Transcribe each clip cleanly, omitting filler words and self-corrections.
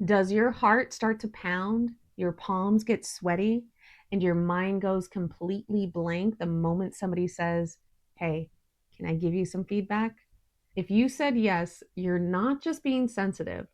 Does your heart start to pound, your palms get sweaty, and your mind goes completely blank the moment somebody says, "Hey, can I give you some feedback?" If you said yes, you're not just being sensitive.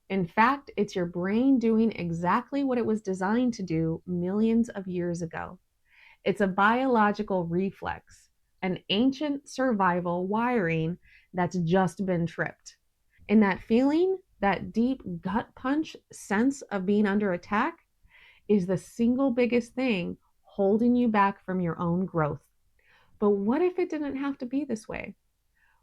In fact, it's your brain doing exactly what it was designed to do millions of years ago. It's a biological reflex, an ancient survival wiring that's just been tripped. And that feeling, that deep gut punch sense of being under attack, is the single biggest thing holding you back from your own growth. But what if it didn't have to be this way?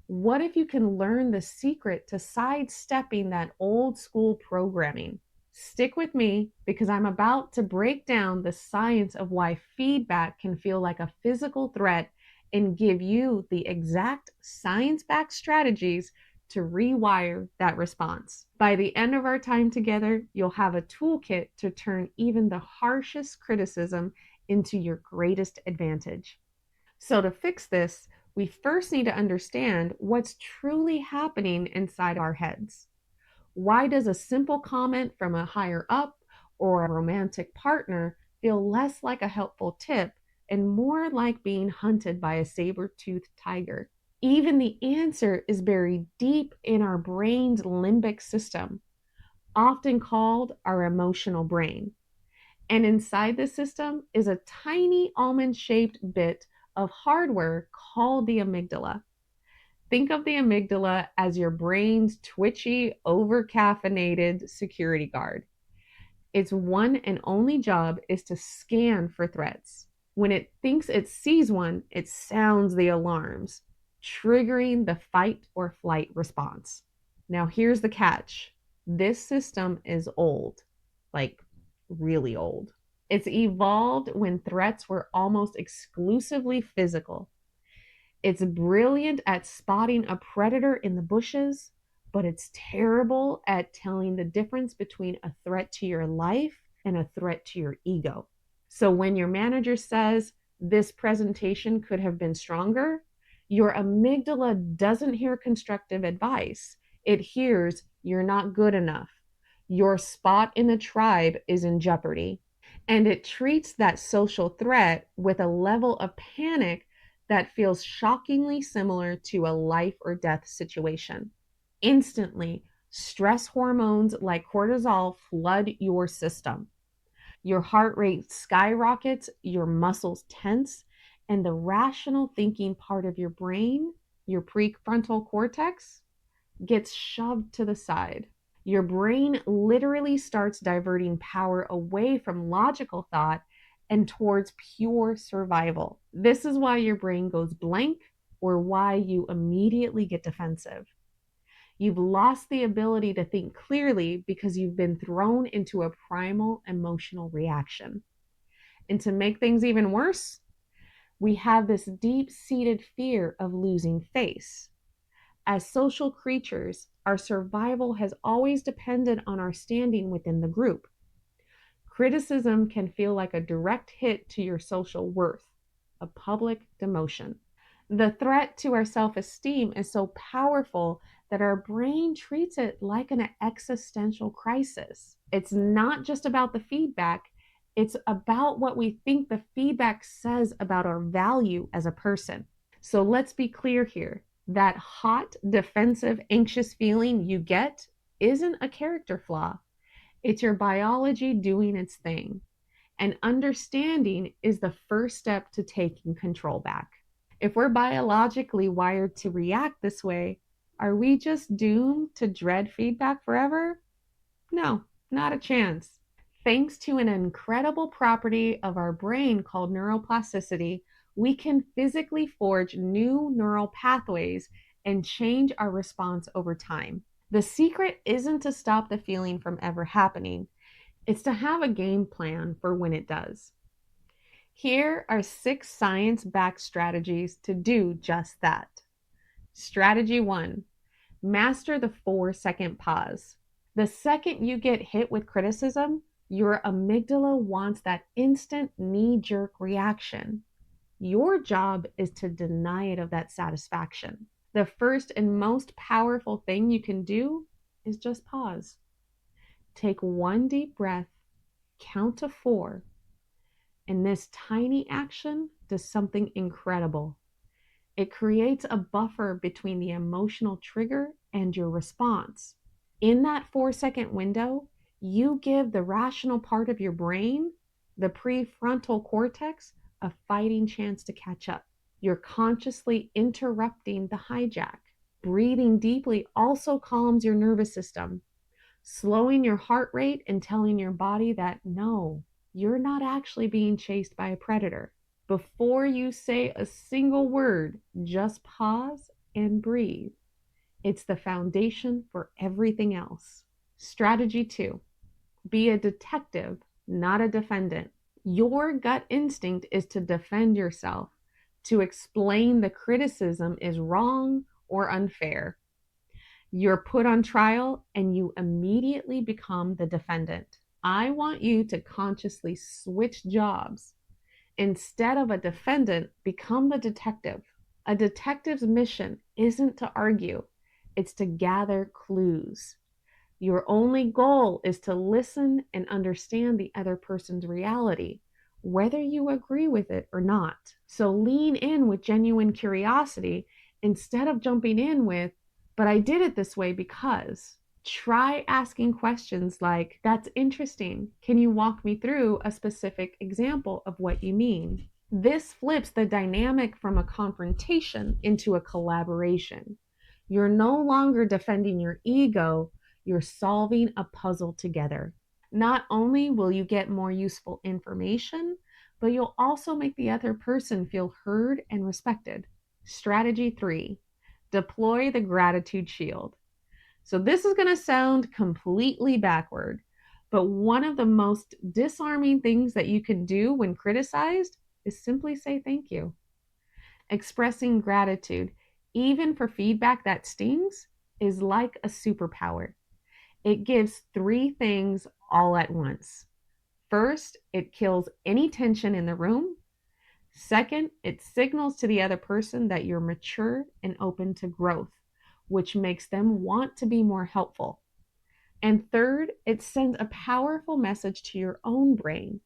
What if you can learn the secret to sidestepping that old school programming? Stick with me because I'm about to break down the science of why feedback can feel like a physical threat and give you the exact science backed strategies to rewire that response. By the end of our time together, you'll have a toolkit to turn even the harshest criticism into your greatest advantage. So, to fix this, we first need to understand what's truly happening inside our heads. Why does a simple comment from a higher up or a romantic partner feel less like a helpful tip and more like being hunted by a saber-toothed tiger? Even the answer is buried deep in our brain's limbic system, often called our emotional brain. And inside the system is a tiny almond shaped bit of hardware called the amygdala. Think of the amygdala as your brain's twitchy, over caffeinated security guard. Its one and only job is to scan for threats. When it thinks it sees one, it sounds the alarms, triggering the fight or flight response. Now, here's the catch: this system is old, like really old. It's evolved when threats were almost exclusively physical. It's brilliant at spotting a predator in the bushes, but it's terrible at telling the difference between a threat to your life and a threat to your ego. So when your manager says this presentation could have been stronger, your amygdala doesn't hear constructive advice. It hears you're not good enough. Your spot in the tribe is in jeopardy. And it treats that social threat with a level of panic that feels shockingly similar to a life or death situation. Instantly, stress hormones like cortisol flood your system. Your heart rate skyrockets, your muscles tense, and the rational thinking part of your brain, your prefrontal cortex, gets shoved to the side. Your brain literally starts diverting power away from logical thought and towards pure survival. This is why your brain goes blank or why you immediately get defensive. You've lost the ability to think clearly because you've been thrown into a primal emotional reaction. And to make things even worse, we have this deep seated fear of losing face. As social creatures, our survival has always depended on our standing within the group. Criticism can feel like a direct hit to your social worth, a public demotion. The threat to our self esteem is so powerful that our brain treats it like an existential crisis. It's not just about the feedback, it's about what we think the feedback says about our value as a person. So let's be clear here: that hot, defensive, anxious feeling you get isn't a character flaw. It's your biology doing its thing. And understanding is the first step to taking control back. If we're biologically wired to react this way, are we just doomed to dread feedback forever? No, not a chance. Thanks to an incredible property of our brain called neuroplasticity, we can physically forge new neural pathways and change our response over time. The secret isn't to stop the feeling from ever happening, it's to have a game plan for when it does. Here are 6 science backed strategies to do just that. Strategy 1: master the 4-second pause. The second you get hit with criticism, your amygdala wants that instant knee jerk reaction. Your job is to deny it of that satisfaction. The first and most powerful thing you can do is just pause. Take one deep breath, count to 4, and this tiny action does something incredible. It creates a buffer between the emotional trigger and your response. In that 4-second window, you give the rational part of your brain, the prefrontal cortex, a fighting chance to catch up. You're consciously interrupting the hijack. Breathing deeply also calms your nervous system, slowing your heart rate and telling your body that no, you're not actually being chased by a predator. Before you say a single word, just pause and breathe. It's the foundation for everything else. Strategy 2, be a detective, not a defendant. Your gut instinct is to defend yourself, to explain the criticism is wrong or unfair. You're put on trial and you immediately become the defendant. I want you to consciously switch jobs. Instead of a defendant, become the detective. A detective's mission isn't to argue, it's to gather clues. Your only goal is to listen and understand the other person's reality, whether you agree with it or not. So lean in with genuine curiosity instead of jumping in with, but I did it this way because. Try asking questions like, that's interesting. Can you walk me through a specific example of what you mean? This flips the dynamic from a confrontation into a collaboration. You're no longer defending your ego, you're solving a puzzle together. Not only will you get more useful information, but you'll also make the other person feel heard and respected. Strategy 3, deploy the gratitude shield. So this is going to sound completely backward, but one of the most disarming things that you can do when criticized is simply say thank you. Expressing gratitude, even for feedback that stings, is like a superpower. It gives 3 things all at once. First, it kills any tension in the room. Second, it signals to the other person that you're mature and open to growth, which makes them want to be more helpful. And third, it sends a powerful message to your own brain.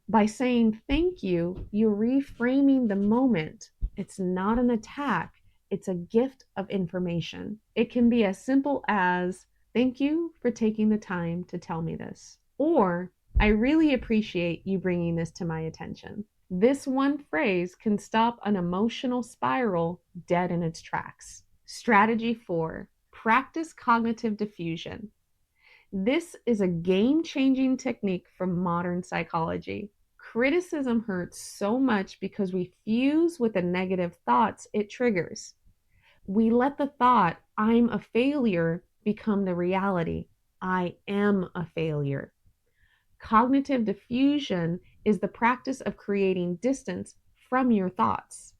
By saying thank you, you're reframing the moment. It's not an attack, it's a gift of information. It can be as simple as, thank you for taking the time to tell me this. Or, I really appreciate you bringing this to my attention. This one phrase can stop an emotional spiral dead in its tracks. Strategy 4, practice cognitive diffusion. This is a game-changing technique from modern psychology. Criticism hurts so much because we fuse with the negative thoughts it triggers. We let the thought, I'm a failure, become the reality, I am a failure. Cognitive diffusion is the practice of creating distance from your thoughts,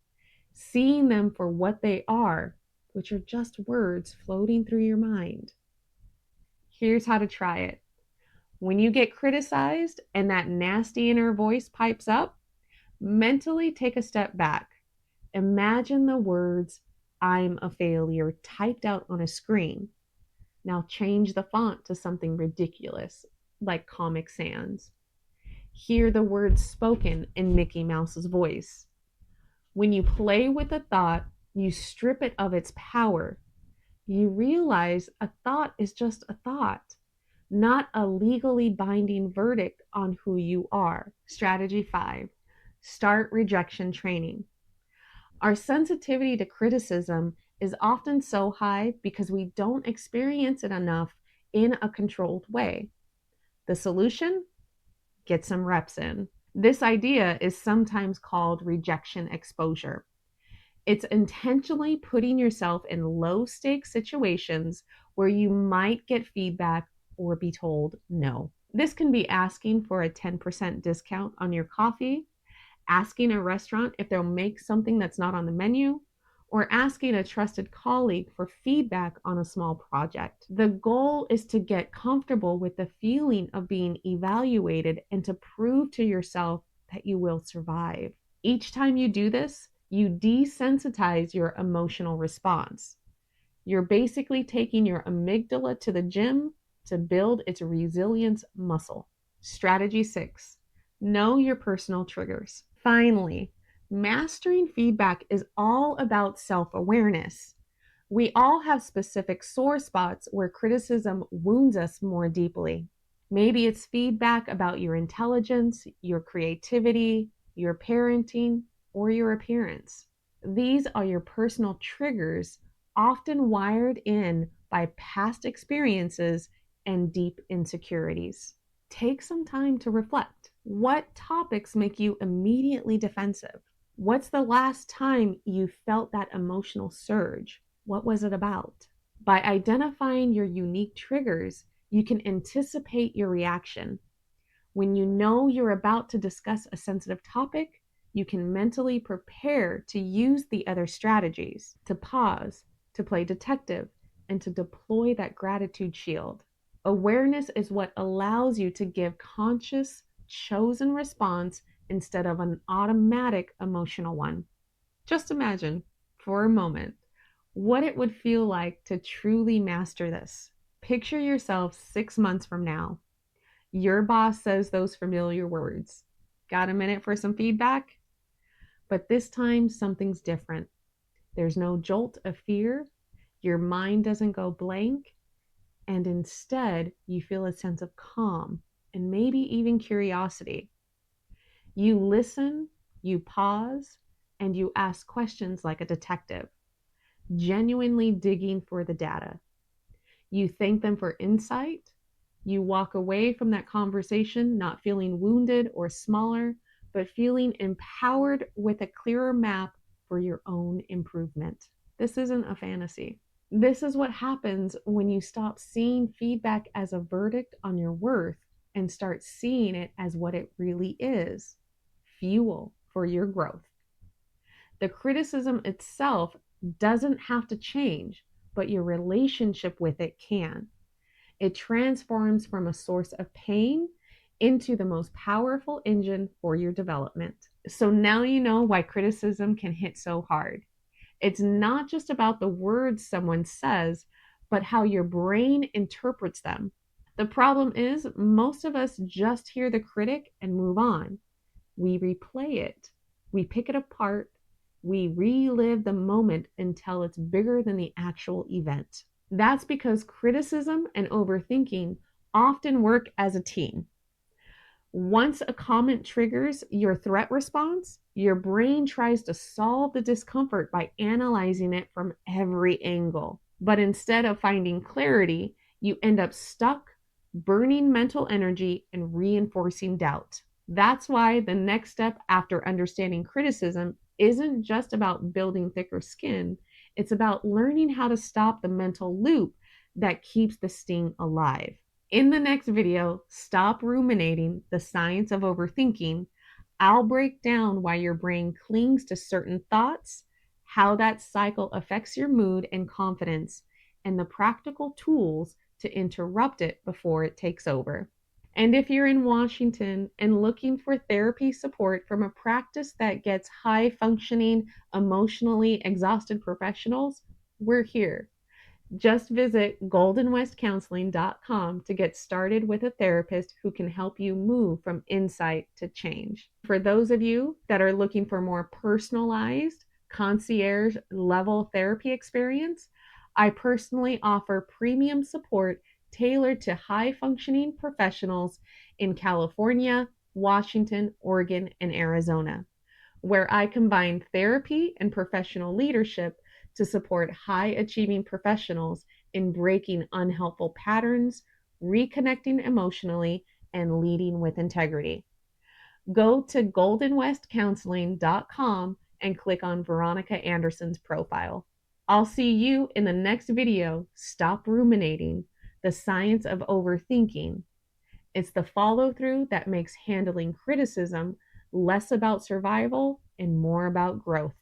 seeing them for what they are, which are just words floating through your mind. Here's how to try it. When you get criticized and that nasty inner voice pipes up, mentally take a step back. Imagine the words, I'm a failure, typed out on a screen. Now change the font to something ridiculous, like Comic Sans. Hear the words spoken in Mickey Mouse's voice. When you play with a thought, you strip it of its power. You realize a thought is just a thought, not a legally binding verdict on who you are. Strategy 5, start rejection training. Our sensitivity to criticism is often so high because we don't experience it enough in a controlled way. The solution? Get some reps in. This idea is sometimes called rejection exposure. It's intentionally putting yourself in low-stakes situations where you might get feedback or be told no. This can be asking for a 10% discount on your coffee, asking a restaurant if they'll make something that's not on the menu, or asking a trusted colleague for feedback on a small project. The goal is to get comfortable with the feeling of being evaluated and to prove to yourself that you will survive. Each time you do this, you desensitize your emotional response. You're basically taking your amygdala to the gym to build its resilience muscle. Strategy 6, know your personal triggers. Finally, mastering feedback is all about self-awareness. We all have specific sore spots where criticism wounds us more deeply. Maybe it's feedback about your intelligence, your creativity, your parenting, or your appearance. These are your personal triggers, often wired in by past experiences and deep insecurities. Take some time to reflect. What topics make you immediately defensive? What's the last time you felt that emotional surge? What was it about? By identifying your unique triggers, you can anticipate your reaction. When you know you're about to discuss a sensitive topic, you can mentally prepare to use the other strategies, to pause, to play detective, and to deploy that gratitude shield. Awareness is what allows you to give conscious, chosen response instead of an automatic emotional one. Just imagine for a moment what it would feel like to truly master this. Picture yourself 6 months from now. Your boss says those familiar words. Got a minute for some feedback? But this time, something's different. There's no jolt of fear. Your mind doesn't go blank. And instead, you feel a sense of calm and maybe even curiosity. You listen, you pause, and you ask questions like a detective, genuinely digging for the data. You thank them for insight. You walk away from that conversation not feeling wounded or smaller, but feeling empowered with a clearer map for your own improvement. This isn't a fantasy. This is what happens when you stop seeing feedback as a verdict on your worth and start seeing it as what it really is: fuel for your growth. The criticism itself doesn't have to change, but your relationship with it can. It transforms from a source of pain into the most powerful engine for your development. So now you know why criticism can hit so hard. It's not just about the words someone says, but how your brain interprets them. The problem is, most of us just hear the critic and move on. We replay it, we pick it apart, we relive the moment until it's bigger than the actual event. That's because criticism and overthinking often work as a team. Once a comment triggers your threat response, your brain tries to solve the discomfort by analyzing it from every angle. But instead of finding clarity, you end up stuck, burning mental energy and reinforcing doubt. That's why the next step after understanding criticism isn't just about building thicker skin, it's about learning how to stop the mental loop that keeps the sting alive. In the next video, Stop Ruminating: The Science of Overthinking, I'll break down why your brain clings to certain thoughts, how that cycle affects your mood and confidence, and the practical tools to interrupt it before it takes over. And if you're in Washington and looking for therapy support from a practice that gets high functioning, emotionally exhausted professionals, we're here. Just visit goldenwestcounseling.com to get started with a therapist who can help you move from insight to change. For those of you that are looking for more personalized, concierge level therapy experience, I personally offer premium support tailored to high functioning professionals in California, Washington, Oregon, and Arizona, where I combine therapy and professional leadership to support high achieving professionals in breaking unhelpful patterns, reconnecting emotionally, and leading with integrity. Go to goldenwestcounseling.com and click on Veronica Anderson's profile. I'll see you in the next video. Stop Ruminating: The Science of Overthinking. It's the follow through that makes handling criticism less about survival and more about growth.